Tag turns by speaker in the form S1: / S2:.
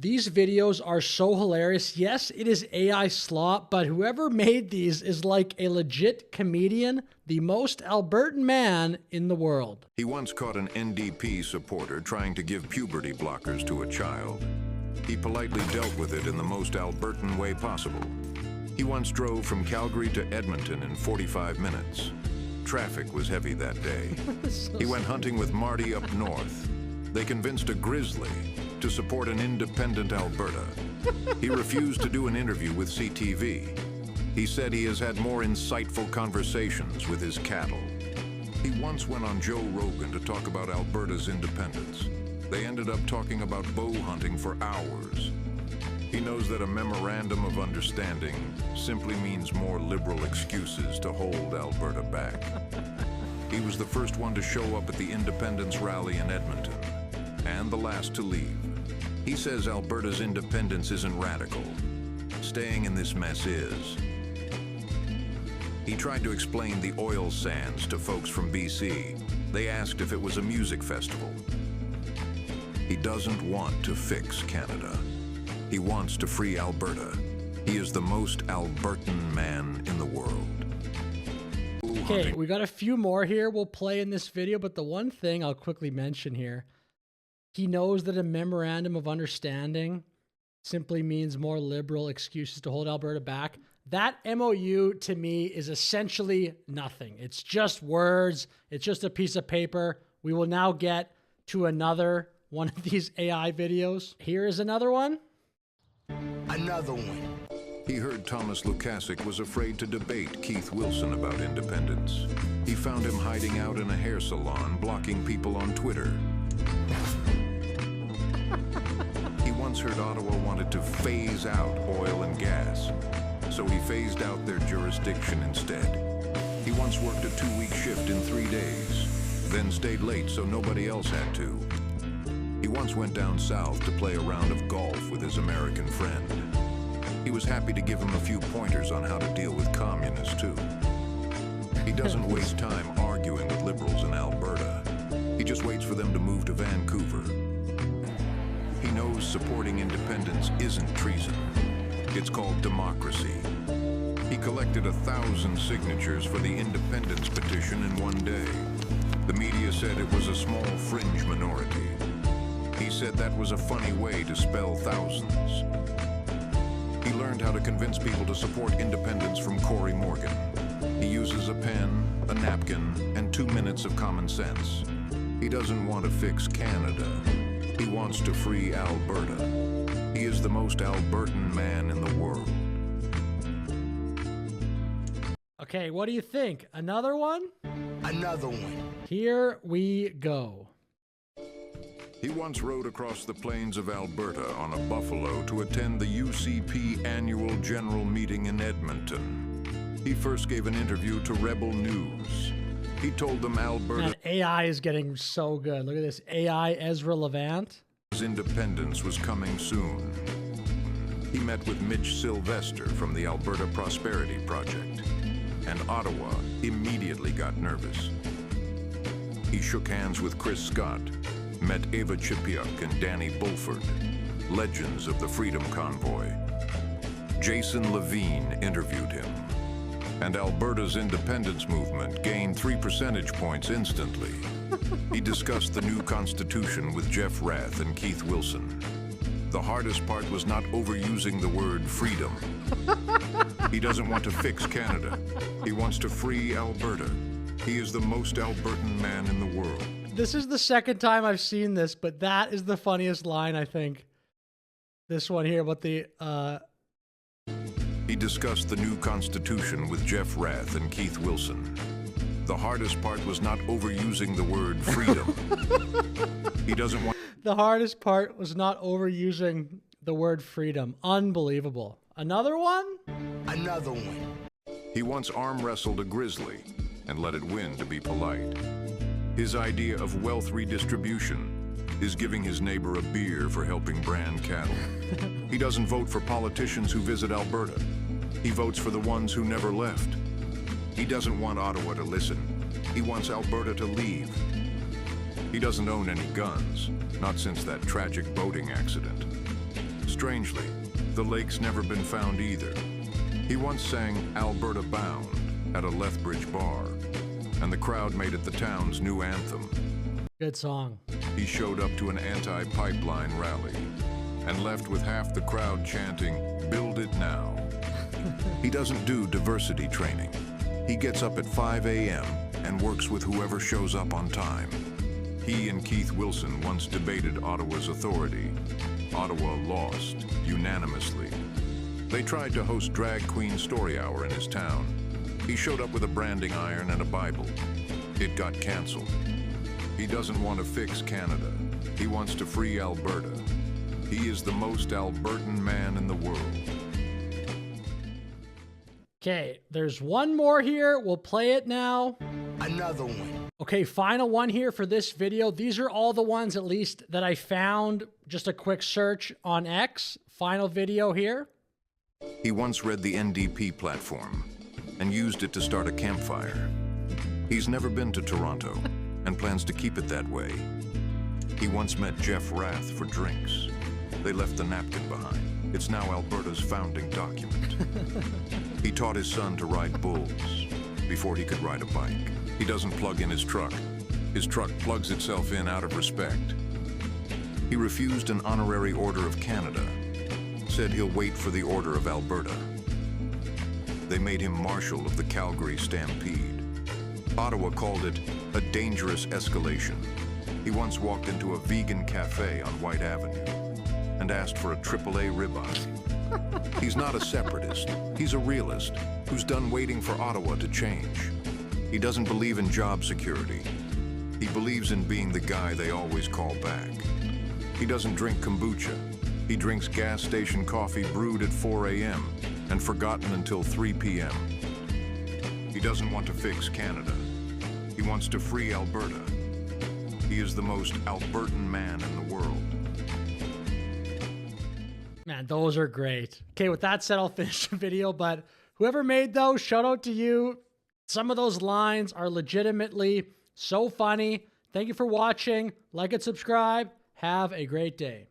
S1: These videos are so hilarious. Yes, it is AI slop, but whoever made these is like a legit comedian, the most Albertan man in the world.
S2: He once caught an NDP supporter trying to give puberty blockers to a child. He politely dealt with it in the most Albertan way possible. He once drove from Calgary to Edmonton in 45 minutes. Traffic was heavy that day. He went hunting with Marty up north. They convinced a grizzly to support an independent Alberta. He refused to do an interview with CTV. He said he has had more insightful conversations with his cattle. He once went on Joe Rogan to talk about Alberta's independence. They ended up talking about bow hunting for hours. He knows that a memorandum of understanding simply means more liberal excuses to hold Alberta back. He was the first one to show up at the independence rally in Edmonton, and the last to leave. He says Alberta's independence isn't radical. Staying in this mess is. He tried to explain the oil sands to folks from BC. They asked if it was a music festival. He doesn't want to fix Canada. He wants to free Alberta. He is the most Albertan man in the world.
S1: Okay, we got a few more here we'll play in this video, but the one thing I'll quickly mention here, he knows that a memorandum of understanding simply means more liberal excuses to hold Alberta back. That MOU to me is essentially nothing. It's just words. It's just a piece of paper. We will now get to another one of these AI videos. Here is another one.
S3: Another one.
S2: He heard Thomas Lukasik was afraid to debate Keith Wilson about independence. He found him hiding out in a hair salon, blocking people on Twitter. He once heard Ottawa wanted to phase out oil and gas, so he phased out their jurisdiction instead. He once worked a 2-week shift in 3 days, then stayed late so nobody else had to. He once went down south to play a round of golf with his American friend. He was happy to give him a few pointers on how to deal with communists too. He doesn't waste time arguing with liberals in Alberta. He just waits for them to move to Vancouver. He knows supporting independence isn't treason. It's called democracy. He collected 1,000 signatures for the independence petition in one day. The media said it was a small fringe minority. He said that was a funny way to spell thousands. He learned how to convince people to support independence from Cory Morgan. He uses a pen, a napkin, and 2 minutes of common sense. He doesn't want to fix Canada. He wants to free Alberta. He is the most Albertan man in the world.
S1: Okay, what do you think? Another one?
S3: Another one.
S1: Here we go.
S2: He once rode across the plains of Alberta on a buffalo to attend the UCP annual general meeting in Edmonton. He first gave an interview to Rebel News. He told them Alberta...
S1: Man, AI is getting so good. Look at this. AI Ezra Levant.
S2: Independence was coming soon. He met with Mitch Sylvester from the Alberta Prosperity Project, and Ottawa immediately got nervous. He shook hands with Chris Scott, met Ava Chipiuk and Danny Bulford, legends of the Freedom Convoy. Jason Levine interviewed him, and Alberta's independence movement gained 3 percentage points instantly. He discussed the new constitution with Jeff Rath and Keith Wilson. The hardest part was not overusing the word freedom. He doesn't want to fix Canada. He wants to free Alberta. He is the most Albertan man in the world.
S1: This is the second time I've seen this, but that is the funniest line, I think. This one here about the...
S2: He discussed the new constitution with Jeff Rath and Keith Wilson. The hardest part was not overusing the word freedom. He doesn't want...
S1: The hardest part was not overusing the word freedom. Unbelievable. Another one?
S3: Another one.
S2: He once arm wrestled a grizzly and let it win to be polite. His idea of wealth redistribution is giving his neighbor a beer for helping brand cattle. He doesn't vote for politicians who visit Alberta. He votes for the ones who never left. He doesn't want Ottawa to listen. He wants Alberta to leave. He doesn't own any guns, not since that tragic boating accident. Strangely, the lake's never been found either. He once sang Alberta Bound at a Lethbridge bar, and the crowd made it the town's new anthem.
S1: Good song.
S2: He showed up to an anti-pipeline rally and left with half the crowd chanting, "Build it now." He doesn't do diversity training. He gets up at 5 a.m. and works with whoever shows up on time. He and Keith Wilson once debated Ottawa's authority. Ottawa lost unanimously. They tried to host Drag Queen Story Hour in his town. He showed up with a branding iron and a Bible. It got canceled. He doesn't want to fix Canada. He wants to free Alberta. He is the most Albertan man in the world.
S1: Okay, there's one more here. We'll play it now.
S3: Another one.
S1: Okay, final one here for this video. These are all the ones, at least, that I found. Just a quick search on X. Final video here.
S2: He once read the NDP platform and used it to start a campfire. He's never been to Toronto and plans to keep it that way. He once met Jeff Rath for drinks. They left the napkin behind. It's now Alberta's founding document. He taught his son to ride bulls before he could ride a bike. He doesn't plug in his truck. His truck plugs itself in out of respect. He refused an honorary Order of Canada, said he'll wait for the Order of Alberta. They made him Marshal of the Calgary Stampede. Ottawa called it a dangerous escalation. He once walked into a vegan cafe on White Avenue and asked for a AAA ribeye. He's not a separatist. He's a realist who's done waiting for Ottawa to change. He doesn't believe in job security. He believes in being the guy they always call back. He doesn't drink kombucha. He drinks gas station coffee brewed at 4 a.m. and forgotten until 3 p.m. He doesn't want to fix Canada. He wants to free Alberta. He is the most Albertan man in the world.
S1: Man, those are great. Okay, with that said, I'll finish the video, but whoever made those, shout out to you. Some of those lines are legitimately so funny. Thank you for watching. Like and subscribe. Have a great day.